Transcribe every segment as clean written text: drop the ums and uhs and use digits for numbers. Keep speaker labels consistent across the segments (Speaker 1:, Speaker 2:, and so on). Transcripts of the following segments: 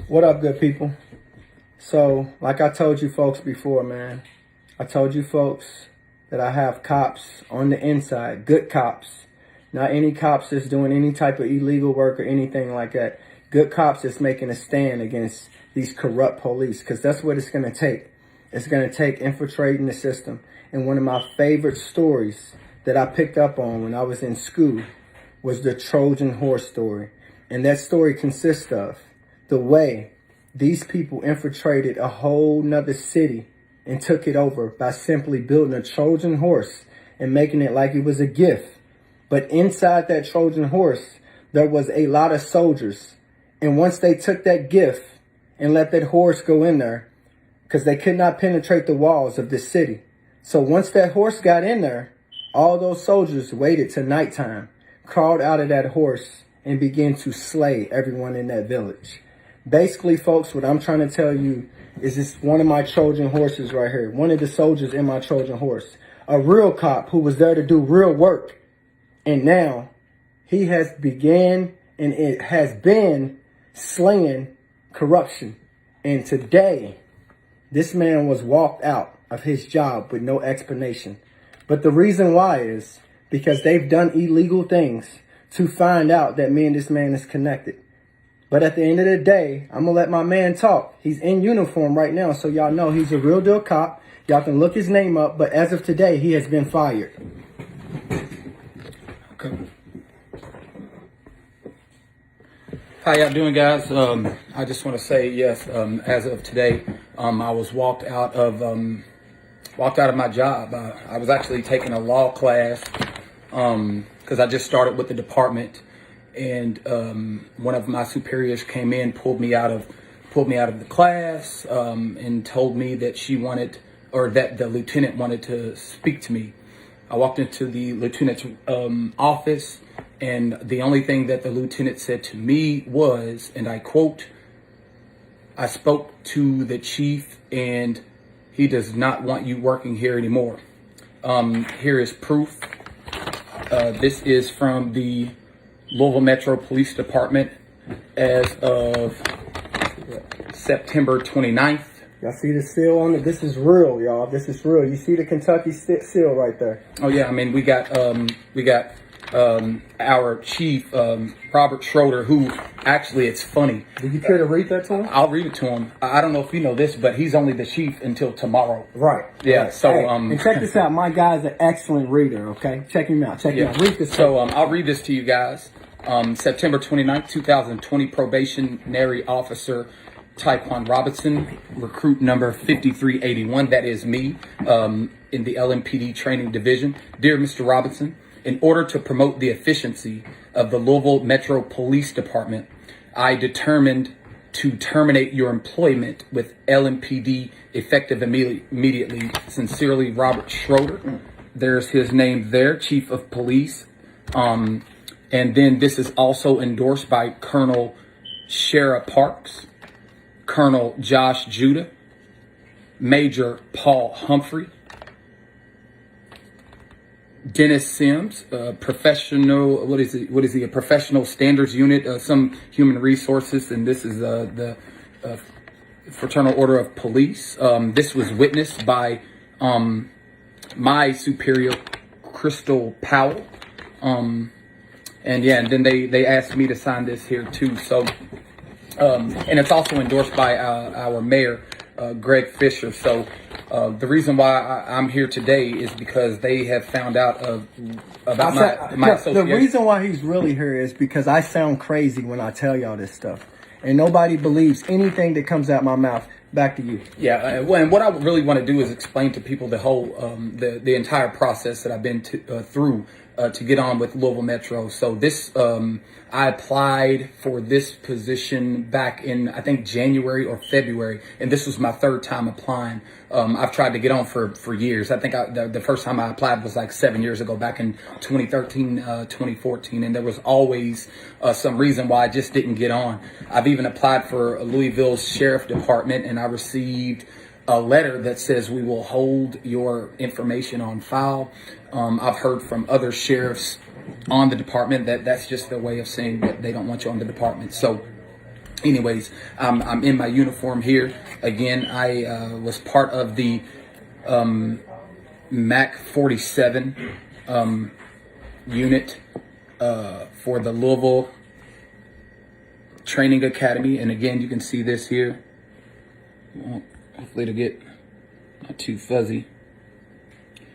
Speaker 1: What up, good people? So, like I told you folks before, man, I told you folks that I have cops on the inside, good cops. Not any cops that's doing any type of illegal work or anything like that. Good cops that's making a stand against these corrupt police, because that's what it's going to take. It's going to take infiltrating the system. And one of my favorite stories that I picked up on when I was in school was the Trojan horse story. And that story consists of the way these people infiltrated a whole nother city and took it over by simply building a Trojan horse and making it like it was a gift. But inside that Trojan horse, there was a lot of soldiers. And once they took that gift and let that horse go in there, because they could not penetrate the walls of the city. So once that horse got in there, all those soldiers waited till nighttime, crawled out of that horse, and began to slay everyone in that village. Basically, folks, what I'm trying to tell you is this one of my Trojan horses right here. One of the soldiers in my Trojan horse. A real cop who was there to do real work. And now he has began and it has been slaying corruption. And today, this man was walked out of his job with no explanation. But the reason why is because they've done illegal things to find out that me and this man is connected. But at the end of the day, I'm going to let my man talk. He's in uniform right now, so y'all know he's a real deal cop. Y'all can look his name up, but as of today, he has been fired.
Speaker 2: Okay. How y'all doing, guys? I just want to say, yes, as of today, I was walked out of my job. I was actually taking a law class because I just started with the department. And one of my superiors came in, pulled me out of the class, and told me that that the lieutenant wanted to speak to me. I walked into the lieutenant's office, and the only thing that the lieutenant said to me was, and I quote, "I spoke to the chief, and he does not want you working here anymore." Here is proof. This is from the Louisville Metro Police Department as of September 29th.
Speaker 1: Y'all see the seal on it? This is real, y'all. This is real. You see the Kentucky seal right there?
Speaker 2: Oh yeah, I mean we got our chief, Robert Schroeder, who actually, it's funny.
Speaker 1: Would you care to read that to him?
Speaker 2: I'll read it to him. I don't know if you know this, but he's only the chief until tomorrow.
Speaker 1: Right.
Speaker 2: Yeah.
Speaker 1: Right.
Speaker 2: So
Speaker 1: hey, and check this out. My guy's an excellent reader. Okay, check him out. Check him out. Read this.
Speaker 2: So I'll read this to you guys. September 29th, 2020, probationary officer Tyquan Robinson, recruit number 5381. That is me, in the LMPD training division. Dear Mr. Robinson, in order to promote the efficiency of the Louisville Metro Police Department, I determined to terminate your employment with LMPD effective immediately. Sincerely, Robert Schroeder. There's his name there, Chief of Police. And then this is also endorsed by Colonel Shara Parks, Colonel Josh Judah, Major Paul Humphrey, Dennis Sims, professional, what is he? A professional standards unit, some human resources, and this is the Fraternal Order of Police. This was witnessed by my superior, Crystal Powell. And then they asked me to sign this here too. So, and it's also endorsed by our mayor, Greg Fisher. So, the reason why I'm here today is because they have found out about my association.
Speaker 1: The reason why he's really here is because I sound crazy when I tell y'all this stuff, and nobody believes anything that comes out my mouth. Back to you.
Speaker 2: Yeah, and what I really want to do is explain to people the whole, the entire process that I've been through to get on with Louisville Metro. So this, I applied for this position back in, I think, January or February, and this was my third time applying. I've tried to get on for years. I think the first time I applied was like 7 years ago, back in 2013, 2014, and there was always some reason why I just didn't get on. I've even applied for Louisville's Sheriff Department, and I received a letter that says we will hold your information on file. I've heard from other sheriffs on the department that that's just their way of saying that they don't want you on the department. So anyways, I'm in my uniform here. Again, I was part of the MAC 47 unit for the Louisville Training Academy. And again, you can see this here. Hopefully to get not too fuzzy.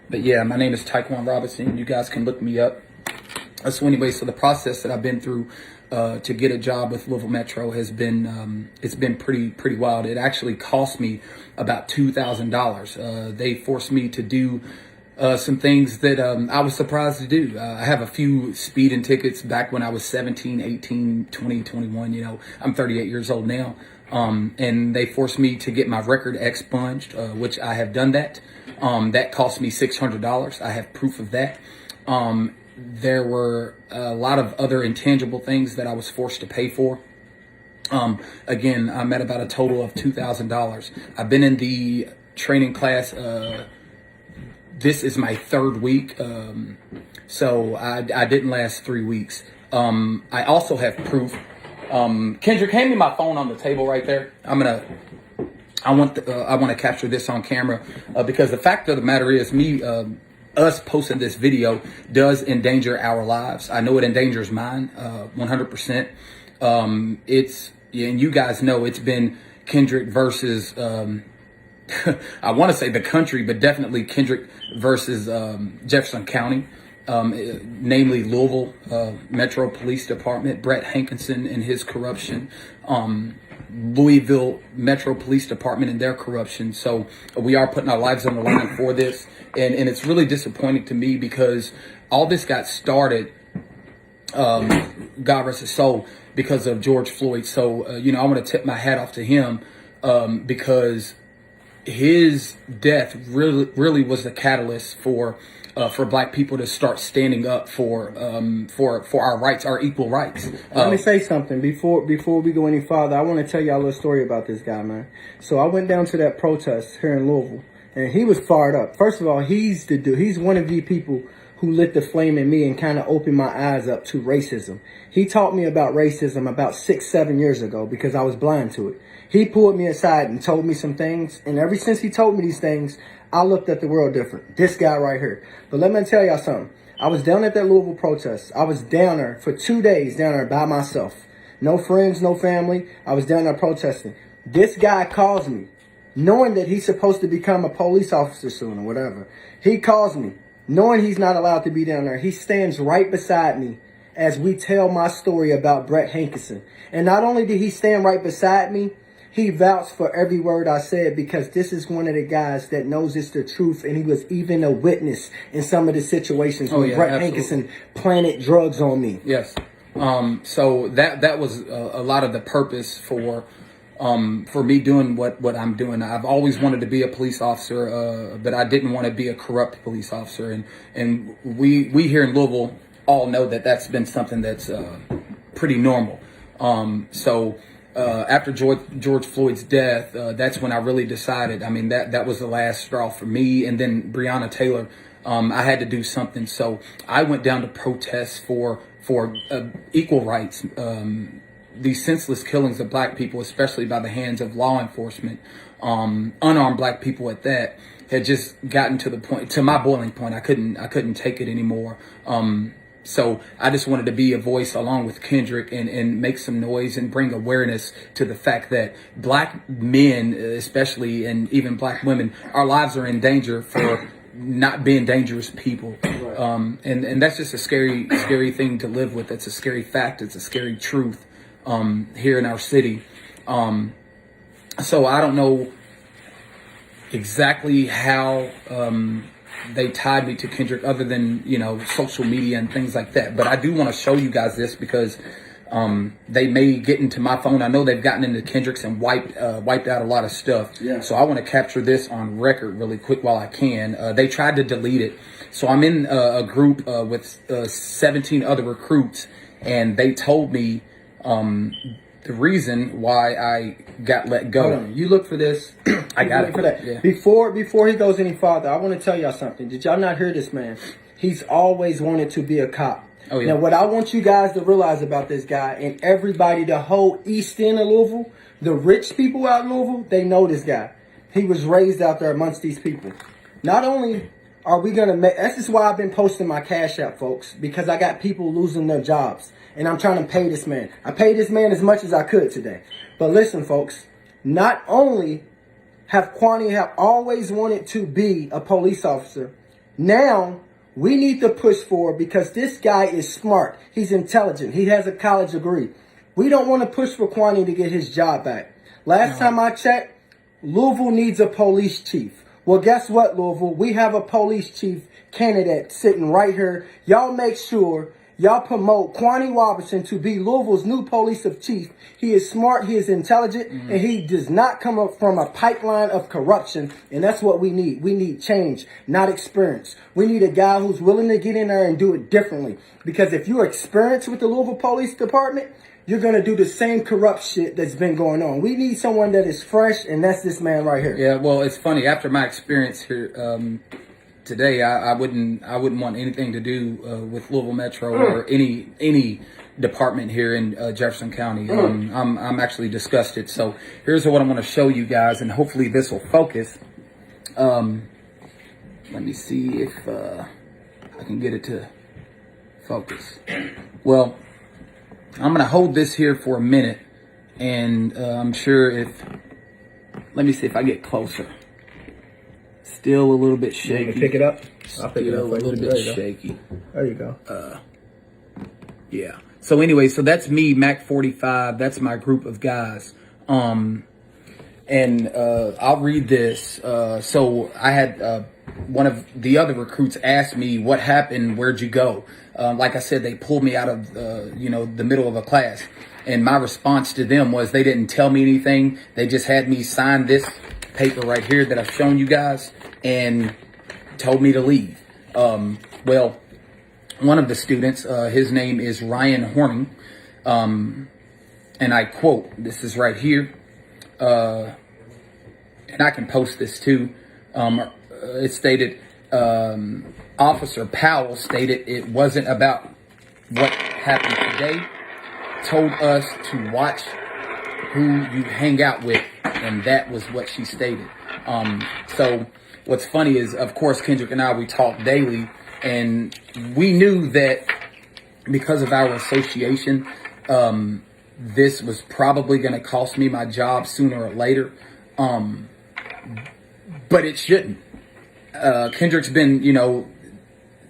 Speaker 2: But yeah, my name is Taekwon Robinson. You guys can look me up. So anyway, so the process that I've been through to get a job with Louisville Metro has been it's been pretty wild. It actually cost me about $2,000. They forced me to do some things that I was surprised to do. I have a few speeding tickets back when I was 17, 18, 20, 21. You know, I'm 38 years old now. And they forced me to get my record expunged, which I have done that. That cost me $600. I have proof of that. There were a lot of other intangible things that I was forced to pay for. Again, I'm at about a total of $2,000. I've been in the training class. This is my third week. So I didn't last 3 weeks. I also have proof. Kendrick, hand me my phone on the table right there. I want to capture this on camera because the fact of the matter is, us posting this video does endanger our lives. I know it endangers mine, 100%. And you guys know it's been Kendrick versus, I want to say the country, but definitely Kendrick versus Jefferson County. Namely Louisville Metro Police Department, Brett Hankinson and his corruption, Louisville Metro Police Department and their corruption. So we are putting our lives on the line for this. And it's really disappointing to me because all this got started, God rest his soul, because of George Floyd. So, I want to tip my hat off to him because his death really was the catalyst for Black people to start standing up for our rights, our equal rights.
Speaker 1: Let me say something before we go any farther. I want to tell y'all a little story about this guy, man. So I went down to that protest here in Louisville, and he was fired up. First of all, he's the dude. He's one of the people who lit the flame in me and kind of opened my eyes up to racism. He taught me about racism about 6-7 years ago because I was blind to it. He pulled me aside and told me some things, and ever since he told me these things, I looked at the world different. This guy right here. But let me tell y'all something. I was down at that Louisville protest. I was down there for 2 days, down there by myself. No friends, no family. I was down there protesting. This guy calls me, knowing that he's supposed to become a police officer soon or whatever. He calls me, knowing he's not allowed to be down there. He stands right beside me as we tell my story about Brett Hankinson. And not only did he stand right beside me, he vouched for every word I said because this is one of the guys that knows it's the truth, and he was even a witness in some of the situations when Brett Hankinson planted drugs on me.
Speaker 2: Yes. So that was a lot of the purpose for me doing what I'm doing. I've always wanted to be a police officer, but I didn't want to be a corrupt police officer. And we here in Louisville all know that that's been something that's pretty normal. After George Floyd's death, that's when I really decided. I mean, that was the last straw for me. And then Breonna Taylor, I had to do something. So I went down to protest for equal rights. These senseless killings of Black people, especially by the hands of law enforcement, unarmed Black people at that, had just gotten to my boiling point. I couldn't take it anymore. So I just wanted to be a voice along with Kendrick and make some noise and bring awareness to the fact that Black men, especially, and even Black women, our lives are in danger for not being dangerous people. Right. And that's just a scary thing to live with. It's a scary fact. It's a scary truth here in our city. So I don't know exactly how they tied me to Kendrick other than, social media and things like that. But I do want to show you guys this because they may get into my phone. I know they've gotten into Kendrick's and wiped out a lot of stuff. Yeah. So I want to capture this on record really quick while I can. They tried to delete it. So I'm in a group with 17 other recruits, and they told me the reason why I got let go.
Speaker 1: Hold on. You look for this.
Speaker 2: I got it.
Speaker 1: For that.
Speaker 2: Yeah.
Speaker 1: Before he goes any farther, I want to tell y'all something. Did y'all not hear this man? He's always wanted to be a cop.
Speaker 2: Oh, yeah.
Speaker 1: Now, what I want you guys to realize about this guy and everybody, the whole east end of Louisville, the rich people out in Louisville, they know this guy. He was raised out there amongst these people. Not only are we going to make... This is why I've been posting my Cash App, folks, because I got people losing their jobs. And I'm trying to pay this man. I paid this man as much as I could today. But listen, folks, not only have Kwani have always wanted to be a police officer, now we need to push forward because this guy is smart. He's intelligent. He has a college degree. We don't want to push for Kwani to get his job back. Last time I checked, Louisville needs a police chief. Well, guess what, Louisville? We have a police chief candidate sitting right here. Y'all make sure y'all promote Kwani Robertson to be Louisville's new police chief. He is smart, he is intelligent, and he does not come up from a pipeline of corruption. And that's what we need. We need change, not experience. We need a guy who's willing to get in there and do it differently. Because if you're experienced with the Louisville Police Department, you're going to do the same corrupt shit that's been going on. We need someone that is fresh, and that's this man right here.
Speaker 2: Yeah, well, it's funny. After my experience here today, I wouldn't want anything to do with Louisville Metro or any department here in Jefferson County. I'm actually disgusted. So here's what I'm going to show you guys, and hopefully this will focus. Let me see if I can get it to focus. Well, I'm going to hold this here for a minute, and I'm sure let me see if I get closer. Still a little bit shaky.
Speaker 1: You want to pick it up? I'll pick it up.
Speaker 2: A little bit shaky.
Speaker 1: There you go.
Speaker 2: Yeah. So anyway, so that's me, Mac 45. That's my group of guys. And I'll read this. So I had one of the other recruits ask me what happened, where'd you go? Like I said, they pulled me out of the middle of a class, and my response to them was they didn't tell me anything. They just had me sign this paper right here that I've shown you guys and told me to leave. Well, one of the students, his name is Ryan Horning, and I quote, this is right here, and I can post this too. It stated, Officer Powell stated it wasn't about what happened today, told us to watch who you hang out with, and that was what she stated. So what's funny is, of course, Kendrick and I, we talk daily, and we knew that because of our association, this was probably going to cost me my job sooner or later. But it shouldn't. Kendrick's been,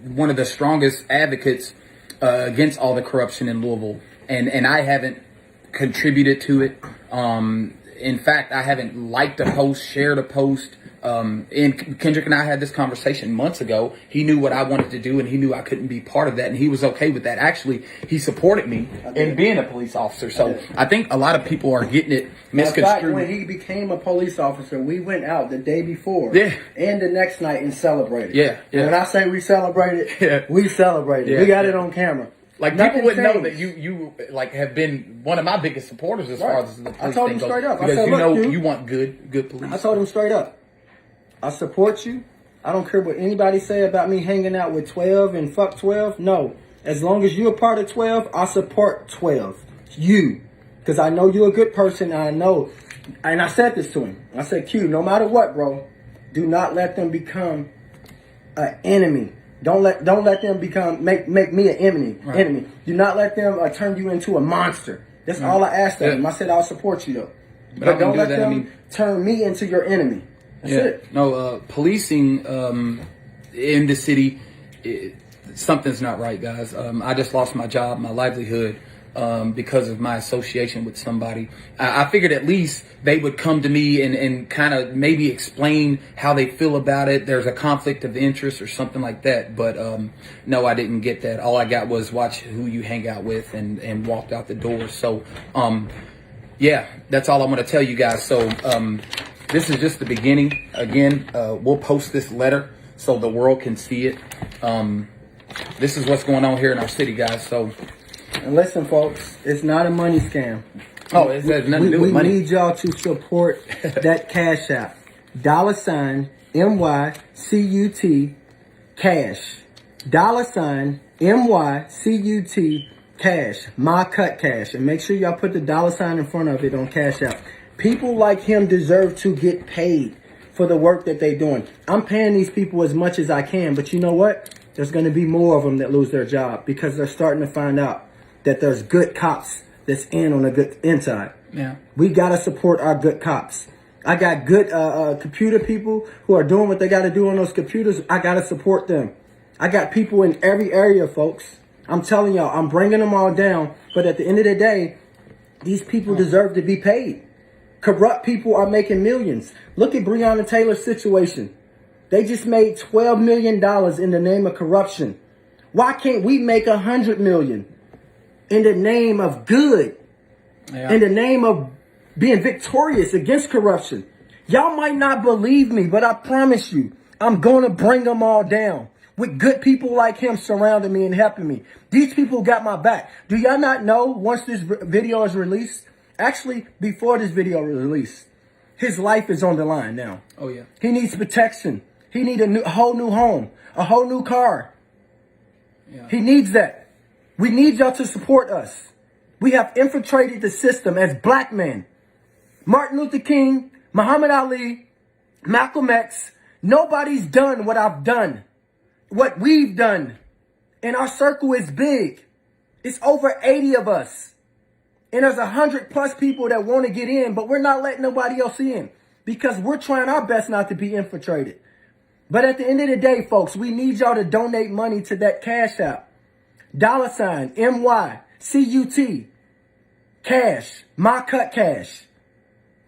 Speaker 2: one of the strongest advocates against all the corruption in Louisville, and I haven't contributed to it. In fact, I haven't liked a post, shared a post. And Kendrick and I had this conversation months ago. He knew what I wanted to do, and he knew I couldn't be part of that, and he was okay with that. Actually, he supported me in being a police officer. So I think a lot of people are getting it misconstrued.
Speaker 1: In fact, when he became a police officer, we went out the day before and the next night and celebrated.
Speaker 2: Yeah.
Speaker 1: When I say we celebrated, we celebrated. We got it on camera.
Speaker 2: Like, people wouldn't know that you like have been one of my biggest supporters as far as the police
Speaker 1: I told
Speaker 2: thing
Speaker 1: him straight
Speaker 2: goes,
Speaker 1: up. I
Speaker 2: because
Speaker 1: said, dude,
Speaker 2: you want good police.
Speaker 1: I told him straight up, I support you. I don't care what anybody say about me hanging out with 12 and fuck 12. No. As long as you're a part of 12, I support 12. You. Because I know you're a good person. And I know. And I said this to him. I said, Q, no matter what, bro, do not let them become an enemy. Don't let them make me an enemy.
Speaker 2: Right.
Speaker 1: Enemy. Do not let them turn you into a monster. That's all I asked of him. I said, I'll support you, though. But don't let them turn me into your enemy. That's it.
Speaker 2: No, policing in the city, something's not right, guys. I just lost my job, my livelihood, because of my association with somebody. I figured at least they would come to me and kind of maybe explain how they feel about it. There's a conflict of interest or something like that. But no, I didn't get that. All I got was watch who you hang out with and walked out the door. So, yeah, that's all I want to tell you guys. So, this is just the beginning. Again, we'll post this letter so the world can see it. This is what's going on here in our city, guys. So,
Speaker 1: and listen, folks, it's not a money scam.
Speaker 2: Oh, it has nothing to do with money.
Speaker 1: We need y'all to support that Cash App. $MYCUT cash. MYCUT Cash, My Cut Cash. And make sure y'all put the $ in front of it on Cash App. People like him deserve to get paid for the work that they're doing. I'm paying these people as much as I can, but you know what? There's going to be more of them that lose their job because they're starting to find out that there's good cops that's in on the good inside.
Speaker 2: Yeah.
Speaker 1: We got to support our good cops. I got good computer people who are doing what they got to do on those computers. I got to support them. I got people in every area, folks. I'm telling y'all, I'm bringing them all down. But at the end of the day, these people deserve to be paid. Corrupt people are making millions. Look at Breonna Taylor's situation. They just made $12 million in the name of corruption. Why can't we make $100 million in the name of good? Yeah. In the name of being victorious against corruption? Y'all might not believe me, but I promise you, I'm going to bring them all down with good people like him surrounding me and helping me. These people got my back. Do y'all not know once this video is released? Actually, before this video is released, his life is on the line now.
Speaker 2: Oh, yeah.
Speaker 1: He needs protection. He needs a whole new home, a whole new car. Yeah. He needs that. We need y'all to support us. We have infiltrated the system as black men. Martin Luther King, Muhammad Ali, Malcolm X. Nobody's done what I've done, what we've done. And our circle is big. It's over 80 of us. And there's 100+ people that want to get in, but we're not letting nobody else in because we're trying our best not to be infiltrated. But at the end of the day, folks, we need y'all to donate money to that Cash App. $ MYCUT Cash, My Cut Cash.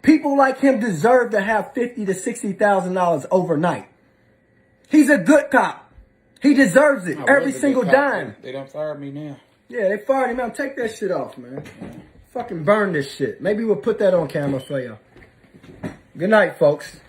Speaker 1: People like him deserve to have $50,000 to $60,000 overnight. He's a good cop. He deserves it. Every single dime.
Speaker 2: They done fired me now.
Speaker 1: Yeah, they fired him out. Take that shit off, man. Fucking burn this shit. Maybe we'll put that on camera for you. Good night, folks.